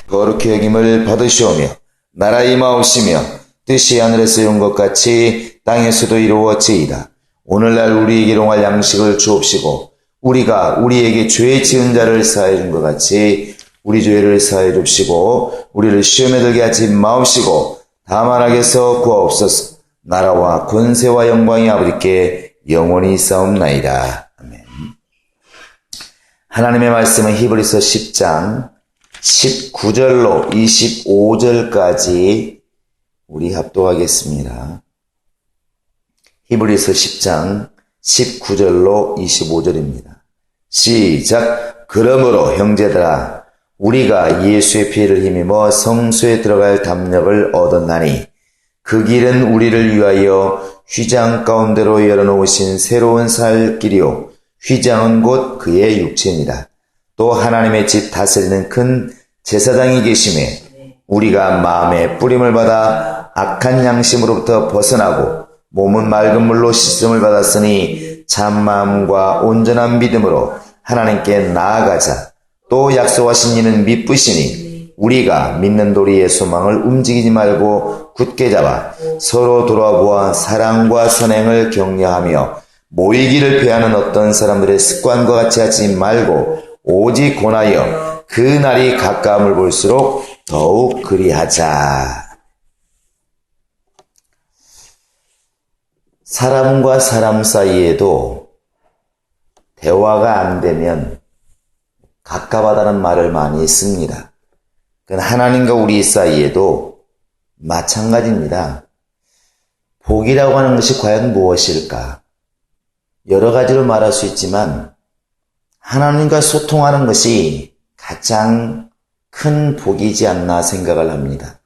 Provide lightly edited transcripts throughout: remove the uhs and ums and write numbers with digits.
거룩히 여김을 받으시오며 나라 임하옵시며 뜻이 하늘에서 이룬 것 같이 땅에서도 이루어지이다. 오늘날 우리에게 일용할 양식을 주옵시고 우리가 우리에게 죄 지은 자를 사하여 준 것 같이 우리 죄를 사하여 줍시고 우리를 시험에 들게 하지 마옵시고 다만 악에서 구하옵소서. 나라와 권세와 영광이 아버지께 영원히 있사옵나이다. 아멘. 하나님의 말씀은 히브리서 10장 19절로 25절까지 우리 합독하겠습니다. 히브리서 10장 19절로 25절입니다. 시작. 그러므로 형제들아 우리가 예수의 피를 힘입어 성소에 들어갈 담력을 얻었나니 그 길은 우리를 위하여 휘장 가운데로 열어놓으신 새로운 살 길이요 휘장은 곧 그의 육체니라. 또 하나님의 집 다스리는 큰 제사장이 계심에 우리가 마음의 뿌림을 받아 악한 양심으로부터 벗어나고 몸은 맑은 물로 씻음을 받았으니 참마음과 온전한 믿음으로 하나님께 나아가자. 또 약속하신 이는 미쁘시니 우리가 믿는 도리의 소망을 움직이지 말고 굳게 잡아 서로 돌아보아 사랑과 선행을 격려하며 모이기를 배하는 어떤 사람들의 습관과 같이 하지 말고 오직 권하여 그 날이 가까움을 볼수록 더욱 그리하자. 사람과 사람 사이에도 대화가 안 되면 가까워하다는 말을 많이 씁니다. 하나님과 우리 사이에도 마찬가지입니다. 복이라고 하는 것이 과연 무엇일까? 여러 가지로 말할 수 있지만 하나님과 소통하는 것이 가장 큰 복이지 않나 생각을 합니다.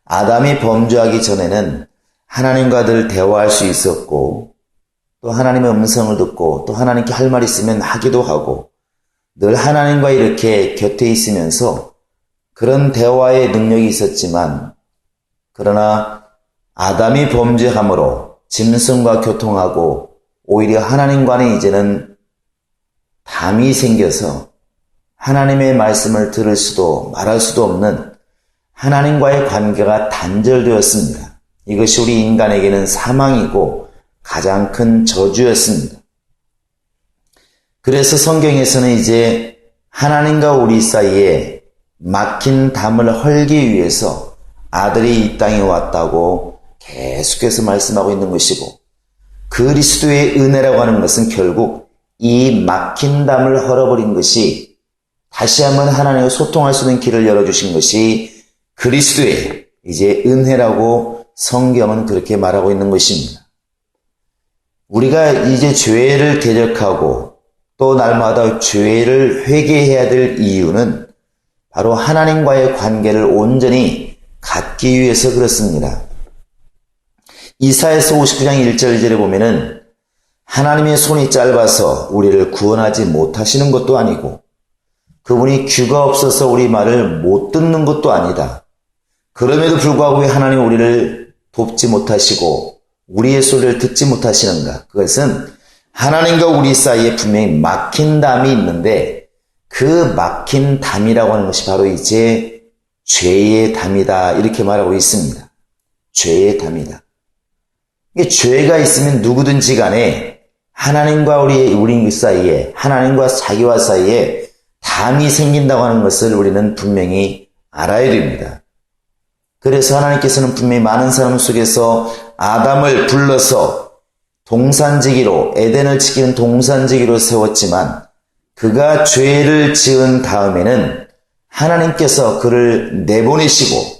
아담이 범죄하기 전에는 하나님과 늘 대화할 수 있었고 또 하나님의 음성을 듣고 또 하나님께 할 말 있으면 하기도 하고 늘 하나님과 이렇게 곁에 있으면서 그런 대화의 능력이 있었지만 그러나 아담이 범죄함으로 짐승과 교통하고 오히려 하나님과는 이제는 담이 생겨서 하나님의 말씀을 들을 수도 말할 수도 없는 하나님과의 관계가 단절되었습니다. 이것이 우리 인간에게는 사망이고 가장 큰 저주였습니다. 그래서 성경에서는 이제 하나님과 우리 사이에 막힌 담을 헐기 위해서 아들이 이 땅에 왔다고 계속해서 말씀하고 있는 것이고 그리스도의 은혜라고 하는 것은 결국 이 막힌 담을 헐어버린 것이 다시 한번 하나님과 소통할 수 있는 길을 열어주신 것이 그리스도의 이제 은혜라고 성경은 그렇게 말하고 있는 것입니다. 우리가 이제 죄를 대적하고 또 날마다 죄를 회개해야 될 이유는 바로 하나님과의 관계를 온전히 갖기 위해서 그렇습니다. 이사야서 59장 1절 2절에 보면은 하나님의 손이 짧아서 우리를 구원하지 못하시는 것도 아니고 그분이 귀가 없어서 우리 말을 못 듣는 것도 아니다. 그럼에도 불구하고 왜 하나님 우리를 돕지 못하시고 우리의 소리를 듣지 못하시는가? 그것은 하나님과 우리 사이에 분명히 막힌 담이 있는데 그 막힌 담이라고 하는 것이 바로 이제 죄의 담이다 이렇게 말하고 있습니다. 죄의 담이다. 이게 죄가 있으면 누구든지 간에 하나님과 우리 사이에 하나님과 자기와 사이에 담이 생긴다고 하는 것을 우리는 분명히 알아야 됩니다. 그래서 하나님께서는 분명히 많은 사람 속에서 아담을 불러서 동산지기로 에덴을 지키는 동산지기로 세웠지만 그가 죄를 지은 다음에는 하나님께서 그를 내보내시고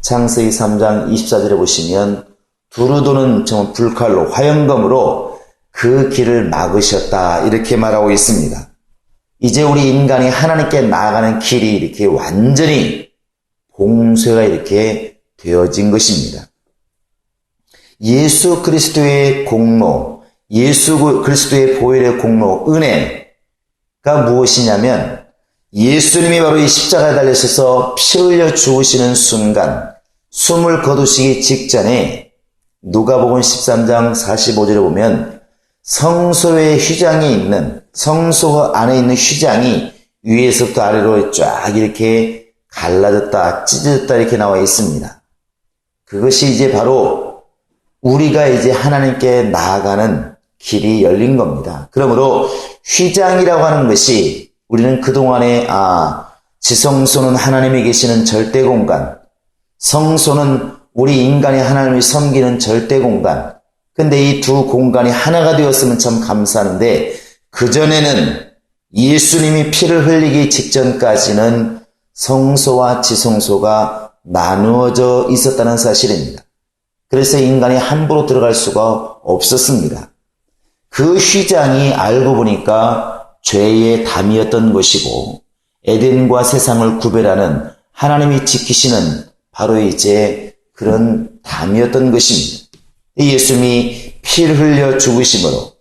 창세기 3장 24절에 보시면 두루 도는 불칼로 화염검으로 그 길을 막으셨다 이렇게 말하고 있습니다. 이제 우리 인간이 하나님께 나아가는 길이 이렇게 완전히 봉쇄가 이렇게 되어진 것입니다. 예수 그리스도의 공로, 예수 그리스도의 보혈의 공로, 은혜가 무엇이냐면 예수님이 바로 이 십자가에 달리셔서 피 흘려 죽으시는 순간 숨을 거두시기 직전에 누가복음 13장 45절에 보면 성소의 휘장이 있는 성소 안에 있는 휘장이 위에서부터 아래로 쫙 이렇게 갈라졌다, 찢어졌다 이렇게 나와 있습니다. 그것이 이제 바로 우리가 이제 하나님께 나아가는 길이 열린 겁니다. 그러므로 휘장이라고 하는 것이 우리는 그동안에 지성소는 하나님이 계시는 절대 공간, 성소는 우리 인간이 하나님을 섬기는 절대 공간. 근데 이 두 공간이 하나가 되었으면 참 감사한데 그전에는 예수님이 피를 흘리기 직전까지는 성소와 지성소가 나누어져 있었다는 사실입니다. 그래서 인간이 함부로 들어갈 수가 없었습니다. 그 휘장이 알고 보니까 죄의 담이었던 것이고 에덴과 세상을 구별하는 하나님이 지키시는 바로 이제 그런 담이었던 것입니다. 예수님이 피를 흘려 죽으심으로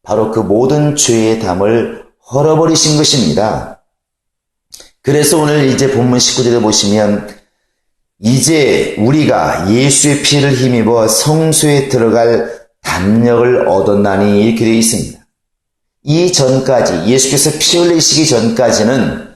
바로 그 모든 죄의 담을 헐어버리신 것입니다. 그래서 오늘 이제 본문 19절에 보시면 이제 우리가 예수의 피를 힘입어 성소에 들어갈 담력을 얻었나니 이렇게 되어 있습니다. 이 전까지 예수께서 피 흘리시기 전까지는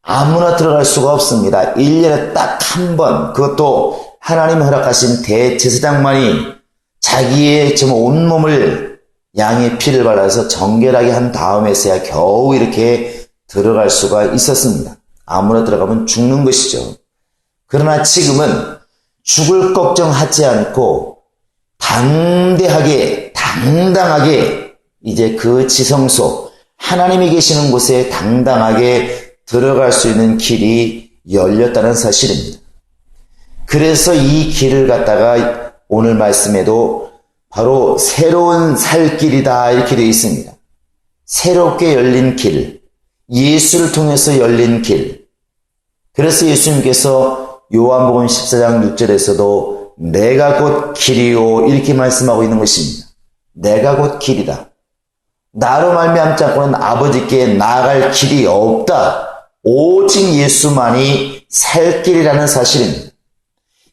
아무나 들어갈 수가 없습니다. 1년에 딱 한 번, 그것도 하나님이 허락하신 대제사장만이 자기의 온몸을 양의 피를 발라서 정결하게 한 다음에서야 겨우 이렇게 들어갈 수가 있었습니다. 아무나 들어가면 죽는 것이죠. 그러나 지금은 죽을 걱정하지 않고 당당하게 이제 그 지성소, 하나님이 계시는 곳에 당당하게 들어갈 수 있는 길이 열렸다는 사실입니다. 그래서 이 길을 갖다가 오늘 말씀에도 바로 새로운 살 길이다 이렇게 되어 있습니다. 새롭게 열린 길, 예수를 통해서 열린 길. 그래서 예수님께서 요한복음 14장 6절에서도 내가 곧 길이요 이렇게 말씀하고 있는 것입니다. 내가 곧 길이다. 나로 말미암지 않고는 아버지께 나아갈 길이 없다. 오직 예수만이 살 길이라는 사실입니다.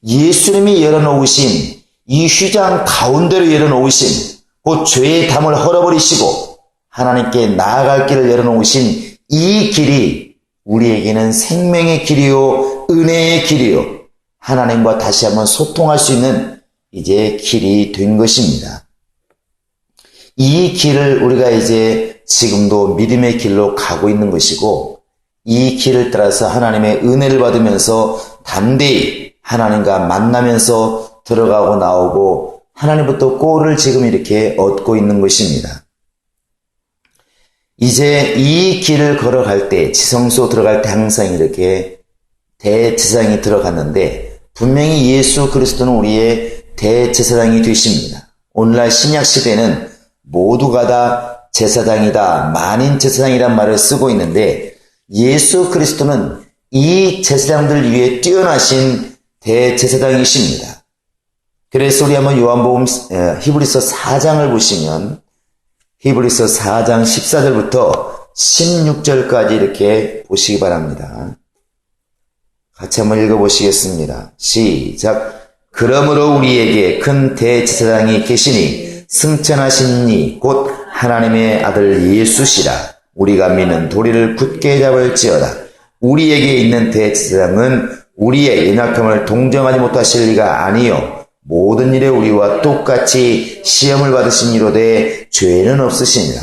예수님이 열어놓으신 이 휘장 가운데로 열어놓으신 그 죄의 담을 헐어버리시고 하나님께 나아갈 길을 열어놓으신 이 길이 우리에게는 생명의 길이요 은혜의 길이요 하나님과 다시 한번 소통할 수 있는 이제 길이 된 것입니다. 이 길을 우리가 이제 지금도 믿음의 길로 가고 있는 것이고 이 길을 따라서 하나님의 은혜를 받으면서 담대히 하나님과 만나면서 들어가고 나오고 하나님부터 꼴을 지금 이렇게 얻고 있는 것입니다. 이제 이 길을 걸어갈 때 지성소 들어갈 때 항상 이렇게 대제사장이 들어갔는데 분명히 예수 그리스도는 우리의 대제사장이 되십니다. 오늘날 신약 시대는 모두가 다 제사장이다, 만인 제사장이란 말을 쓰고 있는데 예수 그리스도는 이 제사장들 위에 뛰어나신 대제사장이십니다. 그래서 우리 한번 요한복음 히브리서 4장을 보시면 히브리서 4장 14절부터 16절까지 이렇게 보시기 바랍니다. 같이 한번 읽어보시겠습니다. 시작. 그러므로 우리에게 큰 대제사장이 계시니 승천하신 이 곧 하나님의 아들 예수시라. 우리가 믿는 도리를 굳게 잡을지어다. 우리에게 있는 대제사장은 우리의 연약함을 동정하지 못하실 리가 아니요 모든 일에 우리와 똑같이 시험을 받으신 이로되 죄는 없으시니라.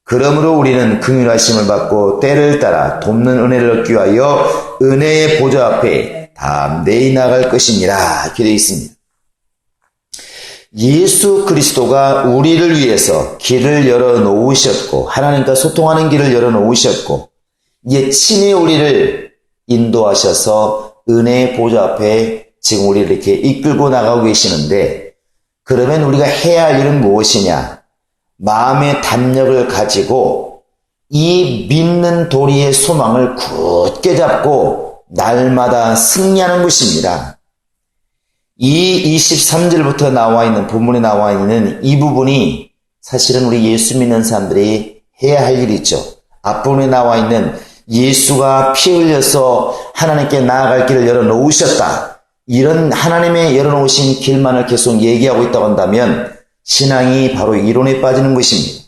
그러므로 우리는 긍휼하심을 받고 때를 따라 돕는 은혜를 얻기 위하여 은혜의 보좌 앞에 담대히 나갈 것이니라. 이렇게 되어 있습니다. 예수 그리스도가 우리를 위해서 길을 열어놓으셨고 하나님과 소통하는 길을 열어놓으셨고 이제 친히 우리를 인도하셔서 은혜의 보좌 앞에 지금 우리를 이렇게 이끌고 나가고 계시는데 그러면 우리가 해야 할 일은 무엇이냐? 마음의 담력을 가지고 이 믿는 도리의 소망을 굳게 잡고 날마다 승리하는 것입니다. 이 23절부터 나와 있는 본문에 나와 있는 이 부분이 사실은 우리 예수 믿는 사람들이 해야 할 일이죠. 앞부분에 나와 있는 예수가 피 흘려서 하나님께 나아갈 길을 열어놓으셨다. 이런 하나님의 열어놓으신 길만을 계속 얘기하고 있다고 한다면 신앙이 바로 이론에 빠지는 것입니다.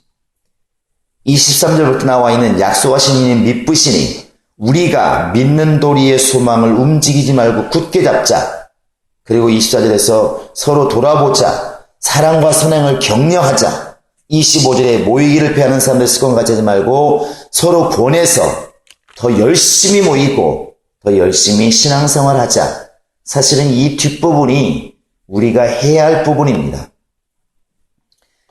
23절부터 나와 있는 약속하신 이는 믿으시니 우리가 믿는 도리의 소망을 움직이지 말고 굳게 잡자. 그리고 24절에서 서로 돌아보자. 사랑과 선행을 격려하자. 25절에 모이기를 피하는 사람들 습관 가지지 말고 서로 권해서 더 열심히 모이고 더 열심히 신앙생활 하자. 사실은 이 뒷부분이 우리가 해야 할 부분입니다.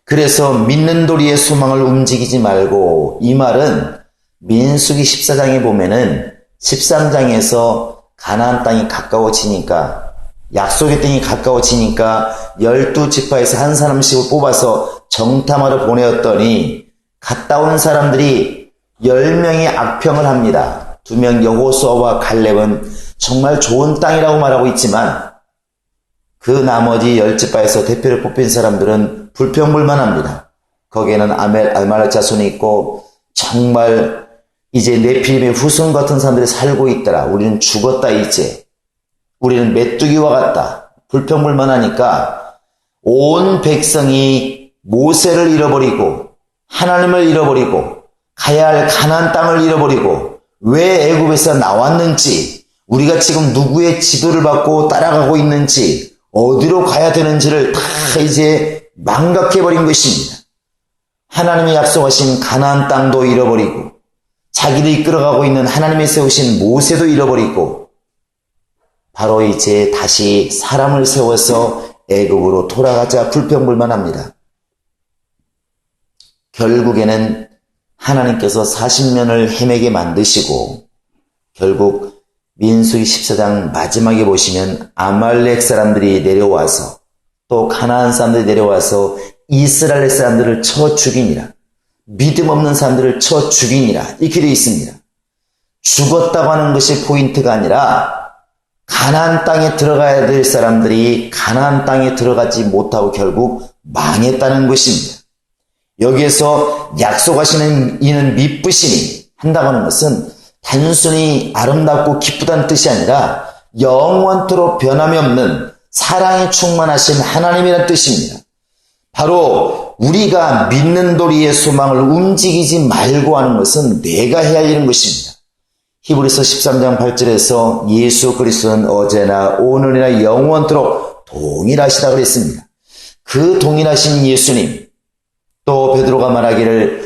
그래서 믿는 도리의 소망을 움직이지 말고, 이 말은 민수기 14장에 보면은 13장에서 가나안 땅이 가까워지니까, 약속의 땅이 가까워지니까 12지파에서 한 사람씩을 뽑아서 정탐하러 보내었더니 갔다 오는 사람들이 10명이 악평을 합니다. 2명 여호수아와 갈렙은 정말 좋은 땅이라고 말하고 있지만 그 나머지 10지파에서 대표를 뽑힌 사람들은 불평불만합니다. 거기에는 알말렉 자손이 있고 정말 이제 네피림의 후손 같은 사람들이 살고 있더라. 우리는 죽었다 이제. 우리는 메뚜기와 같다. 불평불만하니까 온 백성이 모세를 잃어버리고 하나님을 잃어버리고 가야 할 가나안 땅을 잃어버리고 왜 애굽에서 나왔는지, 우리가 지금 누구의 지도를 받고 따라가고 있는지, 어디로 가야 되는지를 다 이제 망각해버린 것입니다. 하나님이 약속하신 가나안 땅도 잃어버리고 자기를 이끌어가고 있는 하나님이 세우신 모세도 잃어버리고 바로 이제 다시 사람을 세워서 애굽으로 돌아가자 불평불만합니다. 결국에는 하나님께서 40년을 헤매게 만드시고 결국 민수기 14장 마지막에 보시면 아말렉 사람들이 내려와서 또 가나안 사람들이 내려와서 이스라엘 사람들을 쳐 죽이니라. 믿음 없는 사람들을 쳐 죽이니라. 이렇게 되어 있습니다. 죽었다고 하는 것이 포인트가 아니라 가나안 땅에 들어가야 될 사람들이 가나안 땅에 들어가지 못하고 결국 망했다는 것입니다. 여기에서 약속하시는 이는 믿으시니 한다고 하는 것은 단순히 아름답고 기쁘다는 뜻이 아니라 영원토록 변함이 없는 사랑에 충만하신 하나님이라는 뜻입니다. 바로 우리가 믿는 도리의 소망을 움직이지 말고 하는 것은 내가 해야 할 일인 것입니다. 히브리서 13장 8절에서 예수 그리스도는 어제나 오늘이나 영원토록 동일하시다 그랬습니다. 그 동일하신 예수님, 또 베드로가 말하기를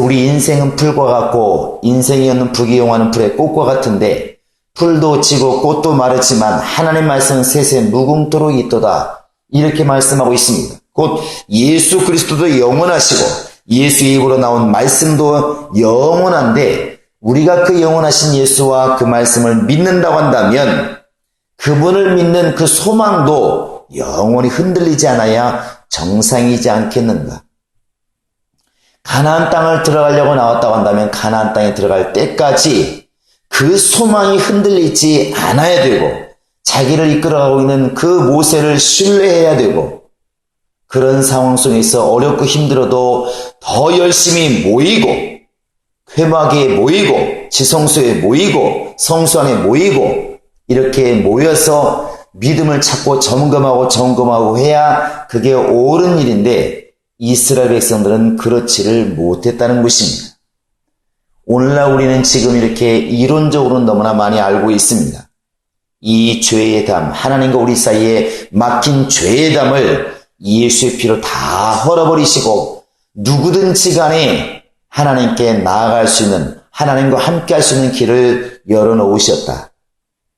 우리 인생은 풀과 같고 인생이 없는 부귀영화는 풀의 꽃과 같은데 풀도 지고 꽃도 마르지만 하나님 말씀은 세세 무궁토록 있도다. 이렇게 말씀하고 있습니다. 곧 예수 그리스도도 영원하시고 예수의 입으로 나온 말씀도 영원한데 우리가 그 영원하신 예수와 그 말씀을 믿는다고 한다면 그분을 믿는 그 소망도 영원히 흔들리지 않아야 정상이지 않겠는가. 가나안 땅을 들어가려고 나왔다고 한다면 가나안 땅에 들어갈 때까지 그 소망이 흔들리지 않아야 되고 자기를 이끌어가고 있는 그 모세를 신뢰해야 되고 그런 상황 속에서 어렵고 힘들어도 더 열심히 모이고 회막에 모이고 지성소에 모이고 성수 안에 모이고 이렇게 모여서 믿음을 찾고 점검하고 해야 그게 옳은 일인데 이스라엘 백성들은 그렇지를 못했다는 것입니다. 오늘날 우리는 지금 이렇게 이론적으로는 너무나 많이 알고 있습니다. 이 죄의 담, 하나님과 우리 사이에 막힌 죄의 담을 예수의 피로 다 헐어버리시고 누구든지 간에 하나님께 나아갈 수 있는, 하나님과 함께 할 수 있는 길을 열어놓으셨다.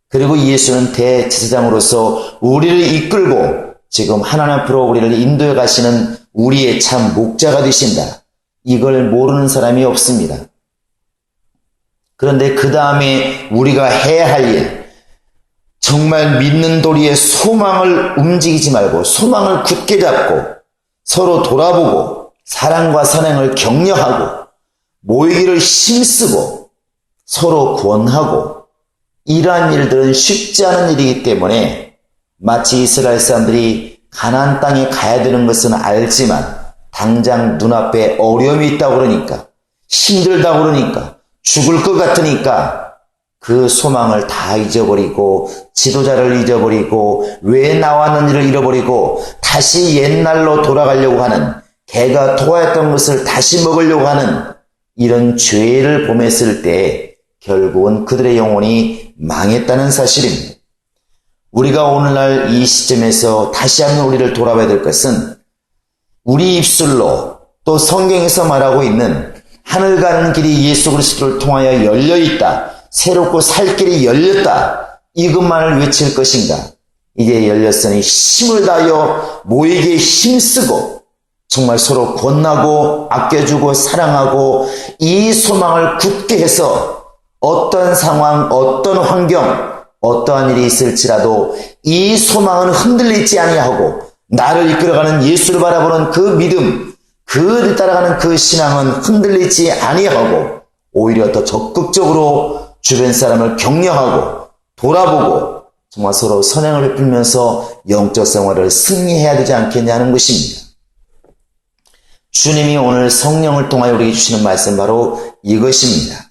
그리고 예수는 대제사장으로서 우리를 이끌고 지금 하나님 앞으로 우리를 인도해 가시는 우리의 참 목자가 되신다. 이걸 모르는 사람이 없습니다. 그런데 그 다음에 우리가 해야 할 일, 정말 믿는 도리의 소망을 움직이지 말고 소망을 굳게 잡고 서로 돌아보고 사랑과 선행을 격려하고 모이기를 힘쓰고 서로 권하고 이러한 일들은 쉽지 않은 일이기 때문에 마치 이스라엘 사람들이 가나안 땅에 가야 되는 것은 알지만 당장 눈앞에 어려움이 있다고 그러니까 힘들다고 그러니까 죽을 것 같으니까 그 소망을 다 잊어버리고 지도자를 잊어버리고 왜 나왔는지를 잃어버리고 다시 옛날로 돌아가려고 하는 개가 토하였던 것을 다시 먹으려고 하는 이런 죄를 범했을 때 결국은 그들의 영혼이 망했다는 사실입니다. 우리가 오늘날 이 시점에서 다시 한번 우리를 돌아봐야 될 것은 우리 입술로 또 성경에서 말하고 있는 하늘 가는 길이 예수 그리스도를 통하여 열려있다. 새롭고 살 길이 열렸다. 이것만을 외칠 것인가? 이제 열렸으니 힘을 다하여 모이게 힘쓰고 정말 서로 권하고 아껴주고 사랑하고 이 소망을 굳게 해서 어떤 상황, 어떤 환경, 어떠한 일이 있을지라도 이 소망은 흔들리지 아니하고 나를 이끌어가는 예수를 바라보는 그 믿음, 그를 따라가는 그 신앙은 흔들리지 아니하고 오히려 더 적극적으로 주변 사람을 격려하고 돌아보고 정말 서로 선행을 베풀면서 영적 생활을 승리해야 되지 않겠냐는 것입니다. 주님이 오늘 성령을 통하여 우리에게 주시는 말씀 바로 이것입니다.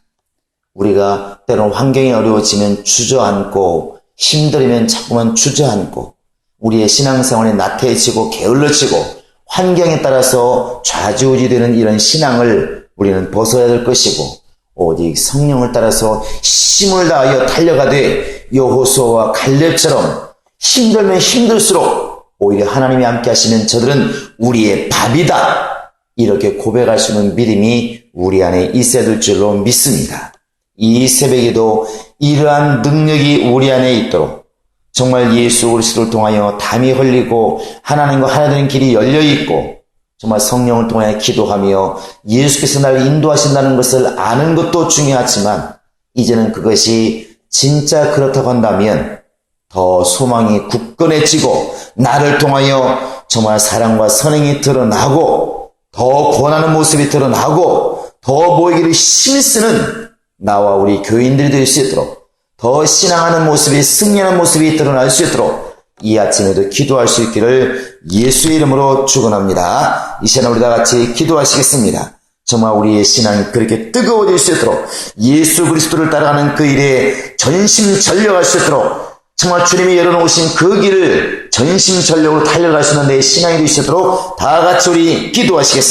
우리가 때로는 환경이 어려워지면 주저앉고 힘들면 자꾸만 주저앉고 우리의 신앙생활이 나태해지고 게을러지고 환경에 따라서 좌지우지되는 이런 신앙을 우리는 벗어야 될 것이고 오직 성령을 따라서 힘을 다하여 달려가되 여호수아와 갈렙처럼 힘들면 힘들수록 오히려 하나님이 함께 하시면 저들은 우리의 밥이다. 이렇게 고백할 수 있는 믿음이 우리 안에 있어야 될 줄로 믿습니다. 이 새벽에도 이러한 능력이 우리 안에 있도록 정말 예수 그리스도를 통하여 담이 흘리고 하나님과 하나 되는 길이 열려있고 정말 성령을 통하여 기도하며 예수께서 나를 인도하신다는 것을 아는 것도 중요하지만 이제는 그것이 진짜 그렇다고 한다면 더 소망이 굳건해지고 나를 통하여 정말 사랑과 선행이 드러나고 더 권하는 모습이 드러나고 더 모이기를 힘쓰는 나와 우리 교인들이 될 수 있도록 더 신앙하는 모습이 승리하는 모습이 드러날 수 있도록 이 아침에도 기도할 수 있기를 예수의 이름으로 축원합니다. 이 시간 우리 다 같이 기도하시겠습니다. 정말 우리의 신앙이 그렇게 뜨거워질 수 있도록 예수 그리스도를 따라가는 그 일에 전심전력할 수 있도록 정말 주님이 열어놓으신 그 길을 전심전력으로 달려갈 수 있는 내 신앙이 될 수 있도록 다 같이 우리 기도하시겠습니다.